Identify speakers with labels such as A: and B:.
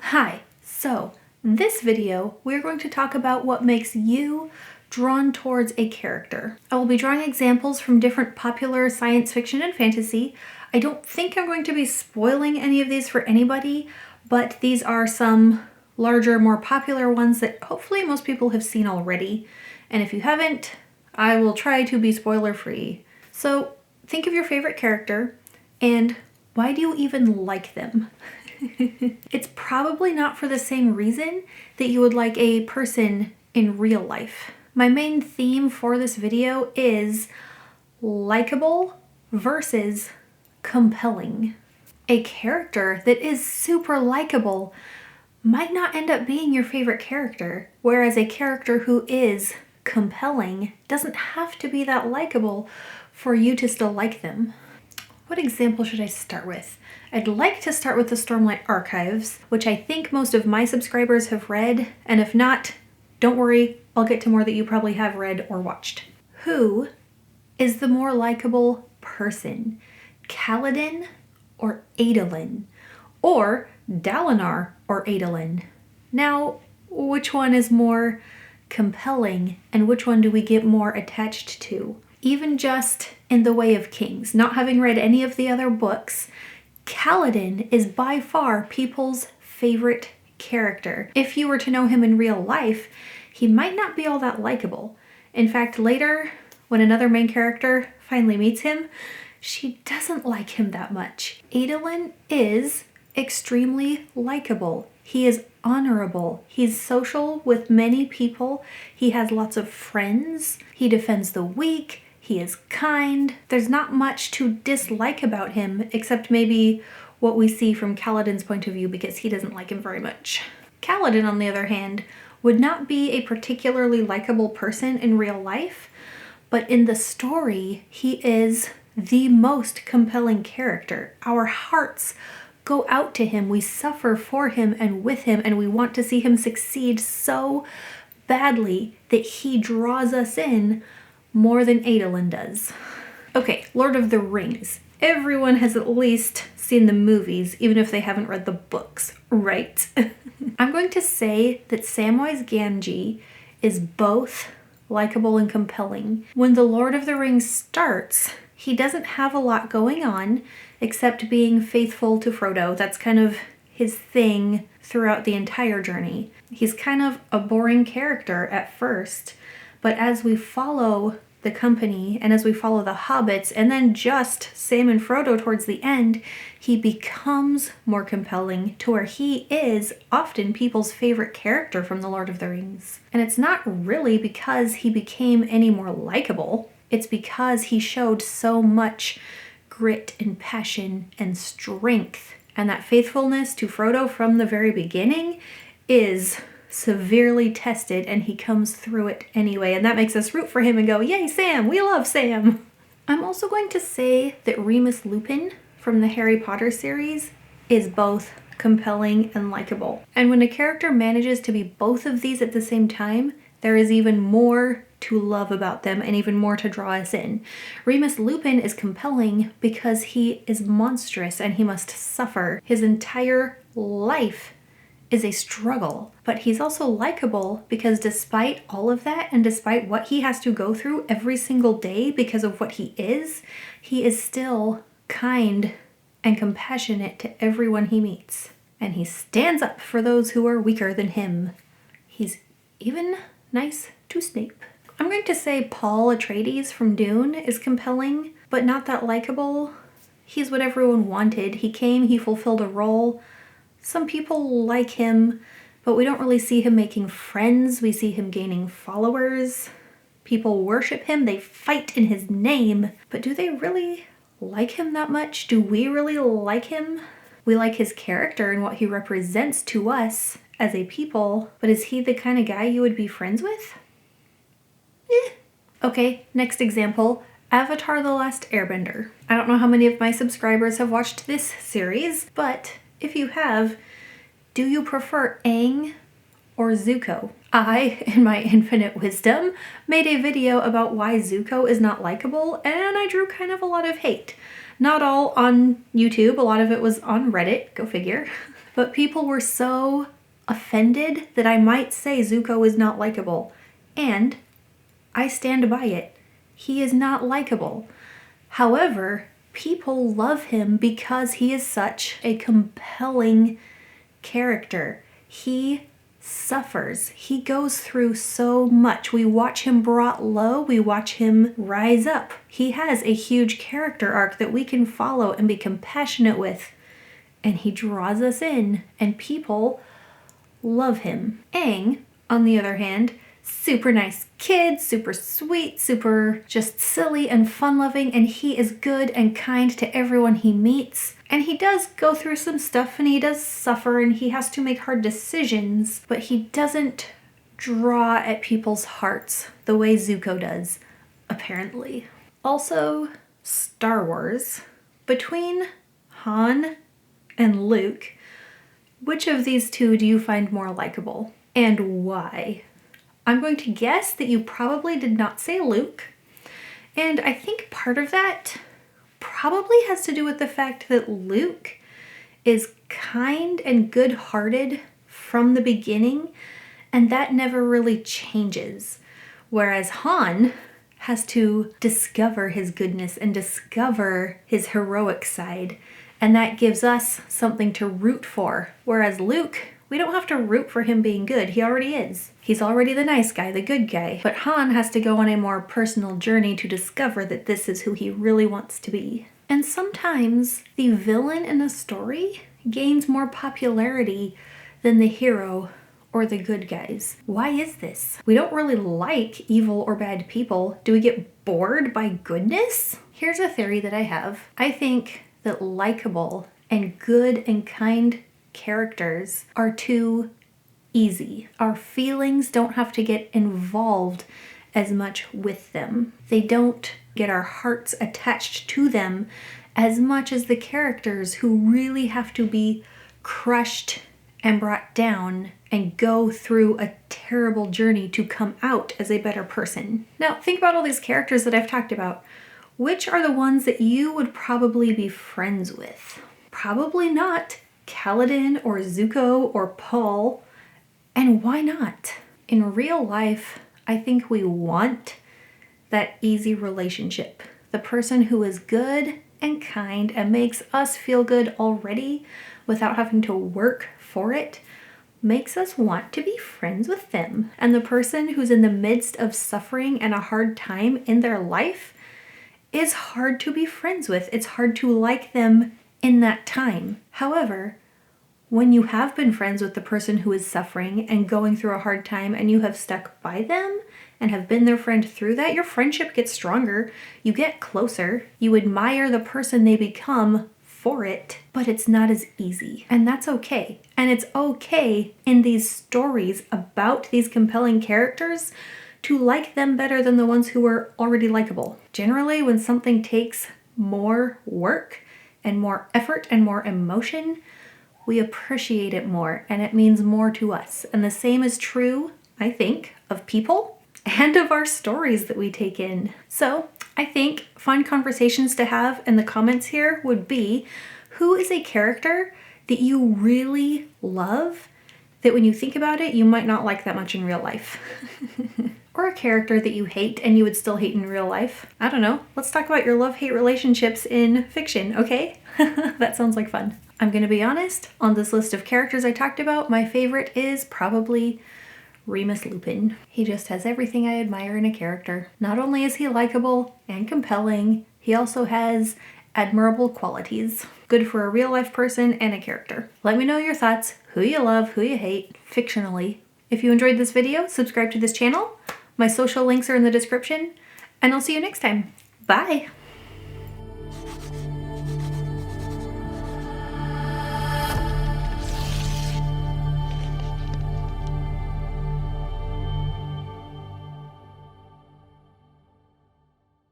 A: Hi, so this video we're going to talk about what makes you drawn towards a character. I will be drawing examples from different popular science fiction and fantasy. I don't think I'm going to be spoiling any of these for anybody, but these are some larger, more popular ones that hopefully most people have seen already. And if you haven't, I will try to be spoiler free. So think of your favorite character and why do you even like them? It's probably not for the same reason that you would like a person in real life. My main theme for this video is likable versus compelling. A character that is super likable might not end up being your favorite character, whereas a character who is compelling doesn't have to be that likable for you to still like them. What example should I start with? I'd like to start with the Stormlight Archives, which I think most of my subscribers have read, and if not, don't worry, I'll get to more that you probably have read or watched. Who is the more likable person? Kaladin or Adolin? Or Dalinar or Adolin? Now, which one is more compelling and which one do we get more attached to? Even just in The Way of Kings, not having read any of the other books, Kaladin is by far people's favorite character. If you were to know him in real life, he might not be all that likable. In fact, later, when another main character finally meets him, she doesn't like him that much. Adolin is extremely likable. He is honorable. He's social with many people. He has lots of friends. He defends the weak. He is kind. There's not much to dislike about him, except maybe what we see from Kaladin's point of view because he doesn't like him very much. Kaladin, on the other hand, would not be a particularly likable person in real life, but in the story, he is the most compelling character. Our hearts go out to him. We suffer for him and with him, and we want to see him succeed so badly that he draws us in more than Adolin does. Okay, Lord of the Rings. Everyone has at least seen the movies, even if they haven't read the books, right? I'm going to say that Samwise Gamgee is both likable and compelling. When The Lord of the Rings starts, he doesn't have a lot going on except being faithful to Frodo. That's kind of his thing throughout the entire journey. He's kind of a boring character at first, but as we follow the company and as we follow the hobbits and then just Sam and Frodo towards the end, he becomes more compelling to where he is often people's favorite character from The Lord of the Rings. And it's not really because he became any more likable. It's because he showed so much grit and passion and strength. And that faithfulness to Frodo from the very beginning is severely tested, and he comes through it anyway, and that makes us root for him and go, yay, Sam, we love Sam. I'm also going to say that Remus Lupin from the Harry Potter series is both compelling and likable. And when a character manages to be both of these at the same time, there is even more to love about them and even more to draw us in. Remus Lupin is compelling because he is monstrous and he must suffer. His entire life is a struggle, but he's also likable because despite all of that and despite what he has to go through every single day because of what he is still kind and compassionate to everyone he meets. And he stands up for those who are weaker than him. He's even nice to Snape. I'm going to say Paul Atreides from Dune is compelling, but not that likable. He's what everyone wanted. He came, he fulfilled a role. Some people like him, but we don't really see him making friends. We see him gaining followers. People worship him. They fight in his name. But do they really like him that much? Do we really like him? We like his character and what he represents to us as a people, but is he the kind of guy you would be friends with? Okay, next example. Avatar: The Last Airbender. I don't know how many of my subscribers have watched this series, but if you have, do you prefer Aang or Zuko? I, in my infinite wisdom, made a video about why Zuko is not likable, and I drew kind of a lot of hate. Not all on YouTube, a lot of it was on Reddit, go figure. But people were so offended that I might say Zuko is not likable. And I stand by it. He is not likable. However, people love him because he is such a compelling character. He suffers. He goes through so much. We watch him brought low. We watch him rise up. He has a huge character arc that we can follow and be compassionate with. And he draws us in, and people love him. Aang, on the other hand, super nice kid, super sweet, super just silly and fun-loving, and he is good and kind to everyone he meets. And he does go through some stuff, and he does suffer, and he has to make hard decisions, but he doesn't draw at people's hearts the way Zuko does, apparently. Also, Star Wars. Between Han and Luke, which of these two do you find more likable, and why? I'm going to guess that you probably did not say Luke, and I think part of that probably has to do with the fact that Luke is kind and good-hearted from the beginning, and that never really changes, whereas Han has to discover his goodness and discover his heroic side, and that gives us something to root for. Whereas Luke, we don't have to root for him being good. He already is. He's already the nice guy, the good guy. But Han has to go on a more personal journey to discover that this is who he really wants to be. And sometimes the villain in a story gains more popularity than the hero or the good guys. Why is this? We don't really like evil or bad people. Do we get bored by goodness? Here's a theory that I have. I think that likable and good and kind characters are too easy. Our feelings don't have to get involved as much with them. They don't get our hearts attached to them as much as the characters who really have to be crushed and brought down and go through a terrible journey to come out as a better person. Now, think about all these characters that I've talked about. Which are the ones that you would probably be friends with? Probably not Kaladin or Zuko or Paul. And why not? In real life, I think we want that easy relationship. The person who is good and kind and makes us feel good already without having to work for it makes us want to be friends with them. And the person who's in the midst of suffering and a hard time in their life is hard to be friends with. It's hard to like them in that time. However, when you have been friends with the person who is suffering and going through a hard time and you have stuck by them and have been their friend through that, your friendship gets stronger. You get closer. You admire the person they become for it, but it's not as easy. And that's okay. And it's okay in these stories about these compelling characters to like them better than the ones who are already likable. Generally, when something takes more work and more effort and more emotion, we appreciate it more and it means more to us. And the same is true, I think, of people and of our stories that we take in. So I think fun conversations to have in the comments here would be, who is a character that you really love that when you think about it, you might not like that much in real life? Or a character that you hate and you would still hate in real life. I don't know. Let's talk about your love-hate relationships in fiction, okay? That sounds like fun. I'm gonna be honest, on this list of characters I talked about, my favorite is probably Remus Lupin. He just has everything I admire in a character. Not only is he likable and compelling, he also has admirable qualities. Good for a real-life person and a character. Let me know your thoughts, who you love, who you hate, fictionally. If you enjoyed this video, subscribe to this channel. My social links are in the description, and I'll see you next time. Bye!